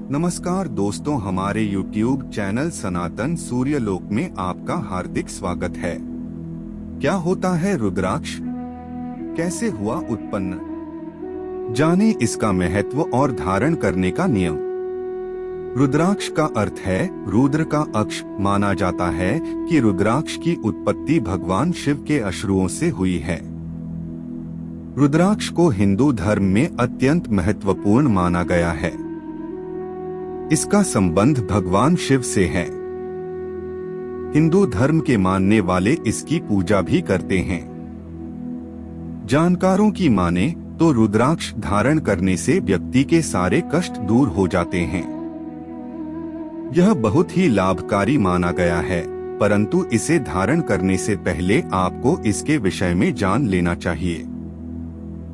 नमस्कार दोस्तों, हमारे YouTube चैनल सनातन सूर्यलोक में आपका हार्दिक स्वागत है। क्या होता है रुद्राक्ष? कैसे हुआ उत्पन्न? जाने इसका महत्व और धारण करने का नियम। रुद्राक्ष का अर्थ है रुद्र का अक्ष। माना जाता है कि रुद्राक्ष की उत्पत्ति भगवान शिव के अश्रुओं से हुई है। रुद्राक्ष को हिंदू धर्म में अत्यंत महत्वपूर्ण माना गया है। इसका संबंध भगवान शिव से है। हिंदू धर्म के मानने वाले इसकी पूजा भी करते हैं। जानकारों की माने तो रुद्राक्ष धारण करने से व्यक्ति के सारे कष्ट दूर हो जाते हैं। यह बहुत ही लाभकारी माना गया है, परंतु इसे धारण करने से पहले आपको इसके विषय में जान लेना चाहिए।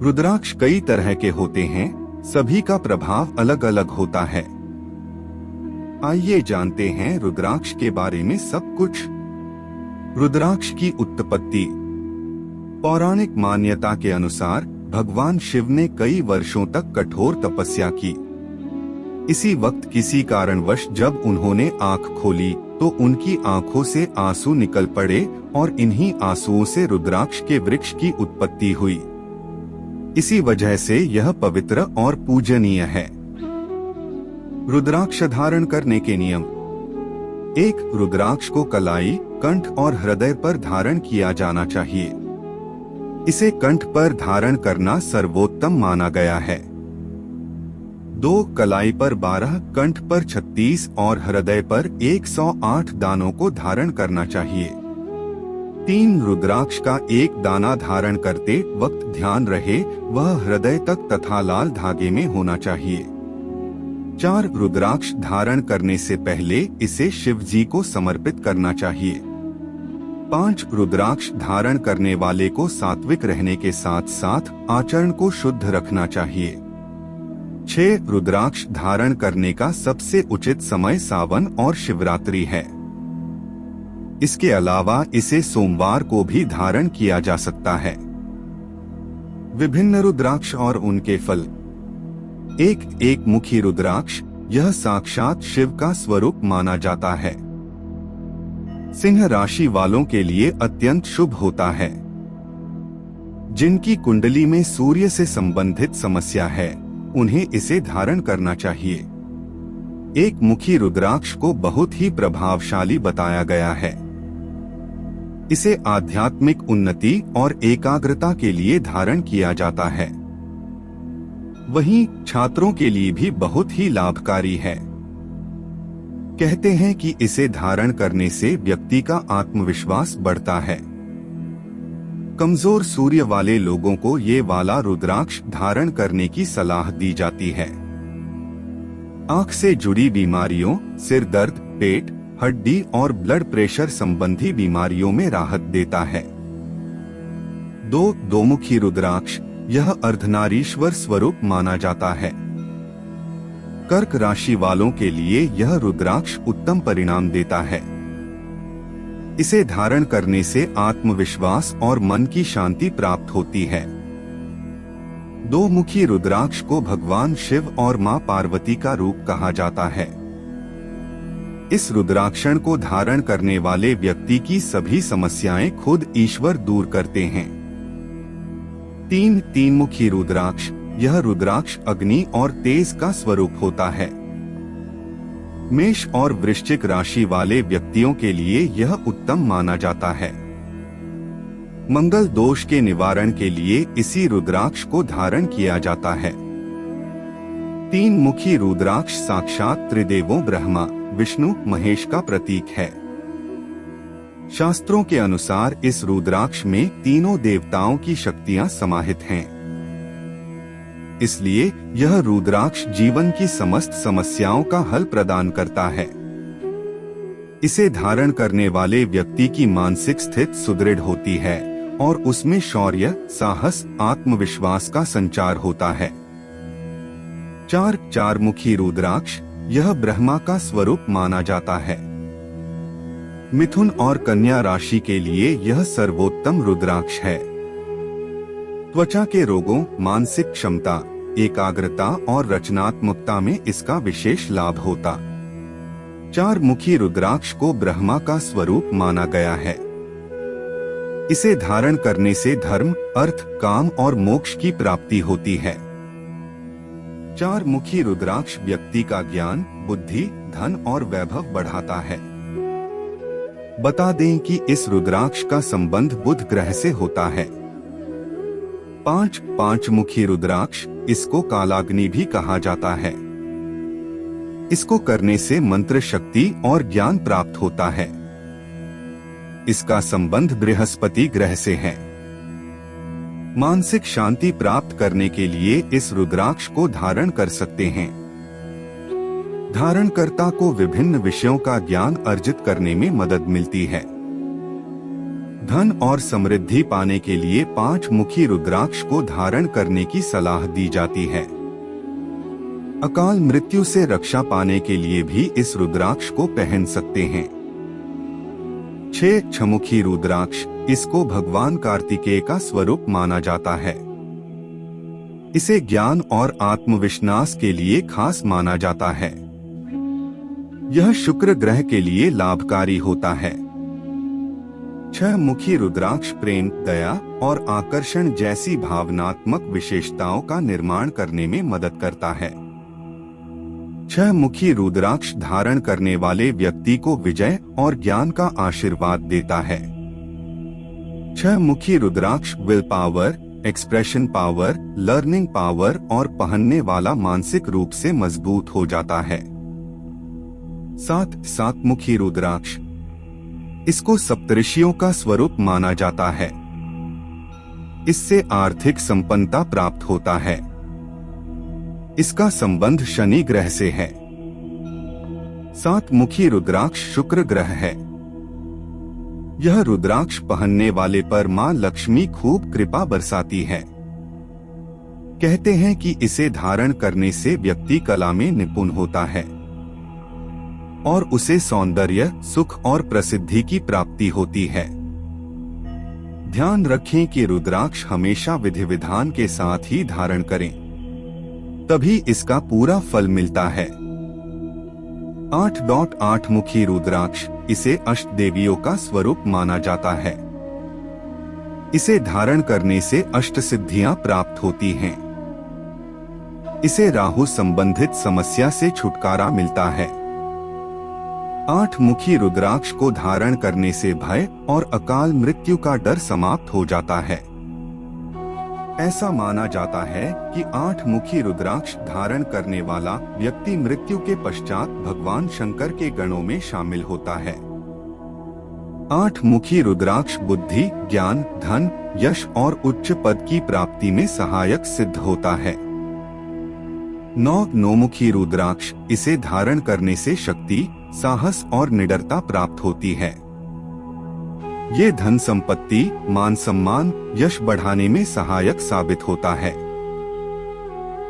रुद्राक्ष कई तरह के होते हैं, सभी का प्रभाव अलग अलग होता है। आइए जानते हैं रुद्राक्ष के बारे में सब कुछ। रुद्राक्ष की उत्पत्ति। पौराणिक मान्यता के अनुसार भगवान शिव ने कई वर्षों तक कठोर तपस्या की। इसी वक्त किसी कारणवश जब उन्होंने आंख खोली तो उनकी आंखों से आंसू निकल पड़े और इन्हीं आंसुओं से रुद्राक्ष के वृक्ष की उत्पत्ति हुई। इसी वजह से यह पवित्र और पूजनीय है। रुद्राक्ष धारण करने के नियम। 1. रुद्राक्ष को कलाई, कंठ और हृदय पर धारण किया जाना चाहिए। इसे कंठ पर धारण करना सर्वोत्तम माना गया है। 2. कलाई पर 12, कंठ पर 36 और हृदय पर 108 दानों को धारण करना चाहिए। 3. रुद्राक्ष का एक दाना धारण करते वक्त ध्यान रहे वह हृदय तक तथा लाल धागे में होना चाहिए। 4. रुद्राक्ष धारण करने से पहले इसे शिव जी को समर्पित करना चाहिए। 5. रुद्राक्ष धारण करने वाले को सात्विक रहने के साथ साथ आचरण को शुद्ध रखना चाहिए। 6. रुद्राक्ष धारण करने का सबसे उचित समय सावन और शिवरात्रि है। इसके अलावा इसे सोमवार को भी धारण किया जा सकता है। विभिन्न रुद्राक्ष और उनके फल। एक मुखी रुद्राक्ष, यह साक्षात शिव का स्वरूप माना जाता है। सिंह राशि वालों के लिए अत्यंत शुभ होता है। जिनकी कुंडली में सूर्य से संबंधित समस्या है उन्हें इसे धारण करना चाहिए। एक मुखी रुद्राक्ष को बहुत ही प्रभावशाली बताया गया है। इसे आध्यात्मिक उन्नति और एकाग्रता के लिए धारण किया जाता है। वहीं छात्रों के लिए भी बहुत ही लाभकारी है। कहते हैं कि इसे धारण करने से व्यक्ति का आत्मविश्वास बढ़ता है। कमजोर सूर्य वाले लोगों को ये वाला रुद्राक्ष धारण करने की सलाह दी जाती है। आंख से जुड़ी बीमारियों, सिर दर्द, पेट, हड्डी और ब्लड प्रेशर संबंधी बीमारियों में राहत देता है। 2. मुखी रुद्राक्ष, यह अर्धनारीश्वर स्वरूप माना जाता है। कर्क राशि वालों के लिए यह रुद्राक्ष उत्तम परिणाम देता है। इसे धारण करने से आत्मविश्वास और मन की शांति प्राप्त होती है। 2 मुखी रुद्राक्ष को भगवान शिव और मां पार्वती का रूप कहा जाता है। इस रुद्राक्षण को धारण करने वाले व्यक्ति की सभी समस्याएं खुद ईश्वर दूर करते हैं। 3 मुखी रुद्राक्ष, यह रुद्राक्ष अग्नि और तेज का स्वरूप होता है। मेष और वृश्चिक राशि वाले व्यक्तियों के लिए यह उत्तम माना जाता है। मंगल दोष के निवारण के लिए इसी रुद्राक्ष को धारण किया जाता है। 3 मुखी रुद्राक्ष साक्षात त्रिदेवों ब्रह्मा, विष्णु, महेश का प्रतीक है। शास्त्रों के अनुसार इस रुद्राक्ष में तीनों देवताओं की शक्तियां समाहित हैं। इसलिए यह रुद्राक्ष जीवन की समस्त समस्याओं का हल प्रदान करता है। इसे धारण करने वाले व्यक्ति की मानसिक स्थिति सुदृढ़ होती है और उसमें शौर्य, साहस, आत्मविश्वास का संचार होता है। 4 मुखी रुद्राक्ष, यह ब्रह्मा का स्वरूप माना जाता है। मिथुन और कन्या राशि के लिए यह सर्वोत्तम रुद्राक्ष है। त्वचा के रोगों, मानसिक क्षमता, एकाग्रता और रचनात्मकता में इसका विशेष लाभ होता। 4 मुखी रुद्राक्ष को ब्रह्मा का स्वरूप माना गया है। इसे धारण करने से धर्म, अर्थ, काम और मोक्ष की प्राप्ति होती है। 4 मुखी रुद्राक्ष व्यक्ति का ज्ञान, बुद्धि, धन और वैभव बढ़ाता है। बता दें कि इस रुद्राक्ष का संबंध बुध ग्रह से होता है। 5 मुखी रुद्राक्ष, इसको कालाग्नि भी कहा जाता है। इसको करने से मंत्र शक्ति और ज्ञान प्राप्त होता है। इसका संबंध बृहस्पति ग्रह से है। मानसिक शांति प्राप्त करने के लिए इस रुद्राक्ष को धारण कर सकते हैं। धारणकर्ता को विभिन्न विषयों का ज्ञान अर्जित करने में मदद मिलती है। धन और समृद्धि पाने के लिए 5 मुखी रुद्राक्ष को धारण करने की सलाह दी जाती है। अकाल मृत्यु से रक्षा पाने के लिए भी इस रुद्राक्ष को पहन सकते हैं। 6 मुखी रुद्राक्ष, इसको भगवान कार्तिकेय का स्वरूप माना जाता है। इसे ज्ञान और आत्मविश्वास के लिए खास माना जाता है। यह शुक्र ग्रह के लिए लाभकारी होता है। 6 मुखी रुद्राक्ष प्रेम, दया और आकर्षण जैसी भावनात्मक विशेषताओं का निर्माण करने में मदद करता है। 6 मुखी रुद्राक्ष धारण करने वाले व्यक्ति को विजय और ज्ञान का आशीर्वाद देता है। 6 मुखी rudraksha will power, expression power, learning power और पहनने वाला मानसिक रूप से मजबूत हो जाता है। 7 मुखी रुद्राक्ष, इसको सप्तऋषियों का स्वरूप माना जाता है। इससे आर्थिक संपन्नता प्राप्त होता है। इसका संबंध शनि ग्रह से है। 7 मुखी रुद्राक्ष शुक्र ग्रह है। यह रुद्राक्ष पहनने वाले पर मां लक्ष्मी खूब कृपा बरसाती है। कहते हैं कि इसे धारण करने से व्यक्ति कला में निपुण होता है और उसे सौंदर्य, सुख और प्रसिद्धि की प्राप्ति होती है। ध्यान रखें कि रुद्राक्ष हमेशा विधि विधान के साथ ही धारण करें, तभी इसका पूरा फल मिलता है। 8 मुखी रुद्राक्ष, इसे अष्ट देवियों का स्वरूप माना जाता है। इसे धारण करने से अष्ट सिद्धियां प्राप्त होती हैं। इसे राहु संबंधित समस्या से छुटकारा मिलता है। 8 मुखी रुद्राक्ष को धारण करने से भय और अकाल मृत्यु का डर समाप्त हो जाता है। ऐसा माना जाता है कि 8 मुखी रुद्राक्ष धारण करने वाला व्यक्ति मृत्यु के पश्चात भगवान शंकर के गणों में शामिल होता है। 8 मुखी रुद्राक्ष बुद्धि, ज्ञान, धन, यश और उच्च पद की प्राप्ति में सहायक सिद्ध होता है। 9 मुखी रुद्राक्ष, इसे धारण करने से शक्ति, साहस और निडरता प्राप्त होती है। ये धन संपत्ति, मान सम्मान, यश बढ़ाने में सहायक साबित होता है।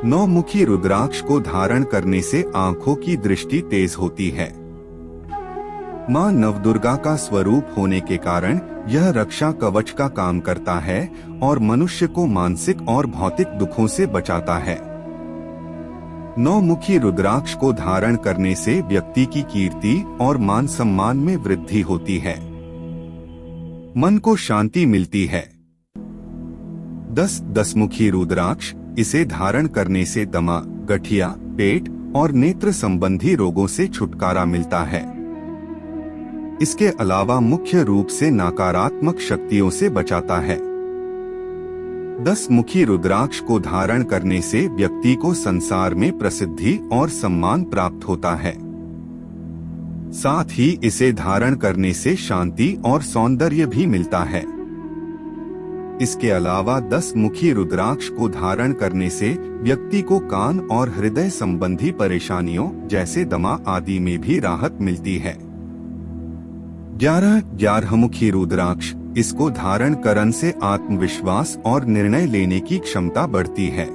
9 मुखी रुद्राक्ष को धारण करने से आंखों की दृष्टि तेज होती है। मां नवदुर्गा का स्वरूप होने के कारण यह रक्षा कवच का काम करता है और मनुष्य को मानसिक और भौतिक दुखों से बचाता है। 9 मुखी रुद्राक्ष को धारण करने से व्यक्ति की कीर्ति और मान सम्मान में वृद्धि होती है। मन को शांति मिलती है। 10 मुखी रुद्राक्ष, इसे धारण करने से दमा, गठिया, पेट और नेत्र संबंधी रोगों से छुटकारा मिलता है। इसके अलावा मुख्य रूप से नकारात्मक शक्तियों से बचाता है। 10 मुखी रुद्राक्ष को धारण करने से व्यक्ति को संसार में प्रसिद्धि और सम्मान प्राप्त होता है। साथ ही इसे धारण करने से शांति और सौंदर्य भी मिलता है। इसके अलावा 10 मुखी रुद्राक्ष को धारण करने से व्यक्ति को कान और हृदय संबंधी परेशानियों जैसे दमा आदि में भी राहत मिलती है। 11 मुखी रुद्राक्ष, इसको धारण करने से आत्मविश्वास और निर्णय लेने की क्षमता बढ़ती है।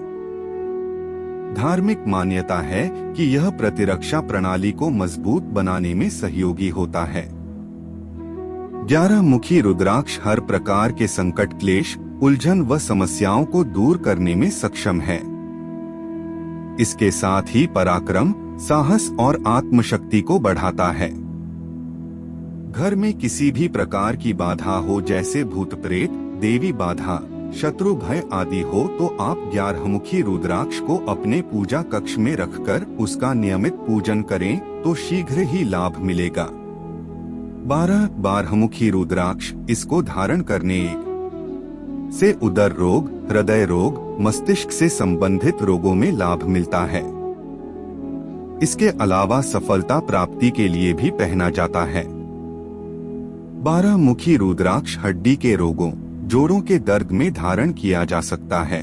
धार्मिक मान्यता है कि यह प्रतिरक्षा प्रणाली को मजबूत बनाने में सहयोगी होता है। 11 मुखी रुद्राक्ष हर प्रकार के संकट, क्लेश, उलझन व समस्याओं को दूर करने में सक्षम है। इसके साथ ही पराक्रम, साहस और आत्मशक्ति को बढ़ाता है। घर में किसी भी प्रकार की बाधा हो, जैसे भूत प्रेत, देवी बाधा, शत्रु भय आदि हो, तो आप 11मुखी रुद्राक्ष को अपने पूजा कक्ष में रखकर उसका नियमित पूजन करें तो शीघ्र ही लाभ मिलेगा। 12मुखी रुद्राक्ष, इसको धारण करने से उदर रोग, हृदय रोग, मस्तिष्क से संबंधित रोगों में लाभ मिलता है। इसके अलावा सफलता प्राप्ति के लिए भी पहना जाता है। 12मुखी रुद्राक्ष हड्डी के रोगों, जोड़ों के दर्द में धारण किया जा सकता है।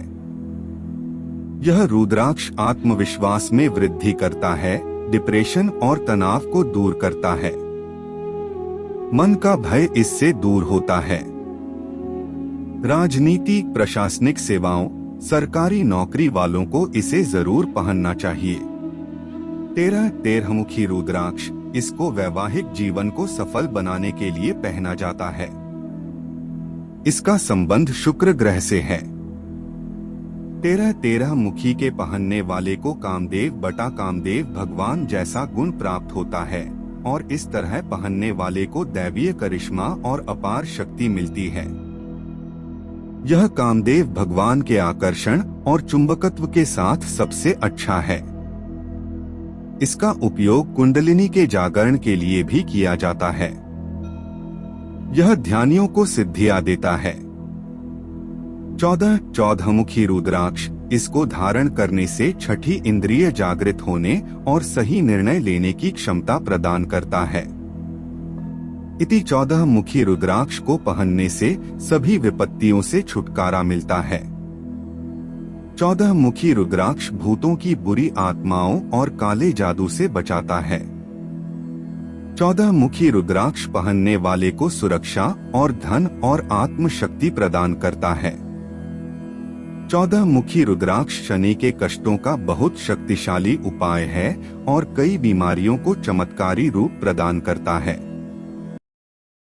यह रुद्राक्ष आत्मविश्वास में वृद्धि करता है, डिप्रेशन और तनाव को दूर करता है। मन का भय इससे दूर होता है। राजनीति, प्रशासनिक सेवाओं, सरकारी नौकरी वालों को इसे जरूर पहनना चाहिए। 13मुखी रुद्राक्ष, इसको वैवाहिक जीवन को सफल बनाने के लिए पहना जाता है। इसका संबंध शुक्र ग्रह से है। 13मुखी के पहनने वाले को कामदेव बटा कामदेव भगवान जैसा गुण प्राप्त होता है और इस तरह पहनने वाले को दैवीय करिश्मा और अपार शक्ति मिलती है। यह कामदेव भगवान के आकर्षण और चुंबकत्व के साथ सबसे अच्छा है। इसका उपयोग कुंडलिनी के जागरण के लिए भी किया जाता है। यह ध्यानियों को सिद्धियां देता है। 14मुखी रुद्राक्ष, इसको धारण करने से छठी इंद्रिय जागृत होने और सही निर्णय लेने की क्षमता प्रदान करता है। इति 14मुखी रुद्राक्ष को पहनने से सभी विपत्तियों से छुटकारा मिलता है। 14मुखी रुद्राक्ष भूतों की बुरी आत्माओं और काले जादू से बचाता है। 14मुखी रुद्राक्ष पहनने वाले को सुरक्षा और धन और आत्मशक्ति प्रदान करता है। 14मुखी रुद्राक्ष शनि के कष्टों का बहुत शक्तिशाली उपाय है और कई बीमारियों को चमत्कारी रूप प्रदान करता है।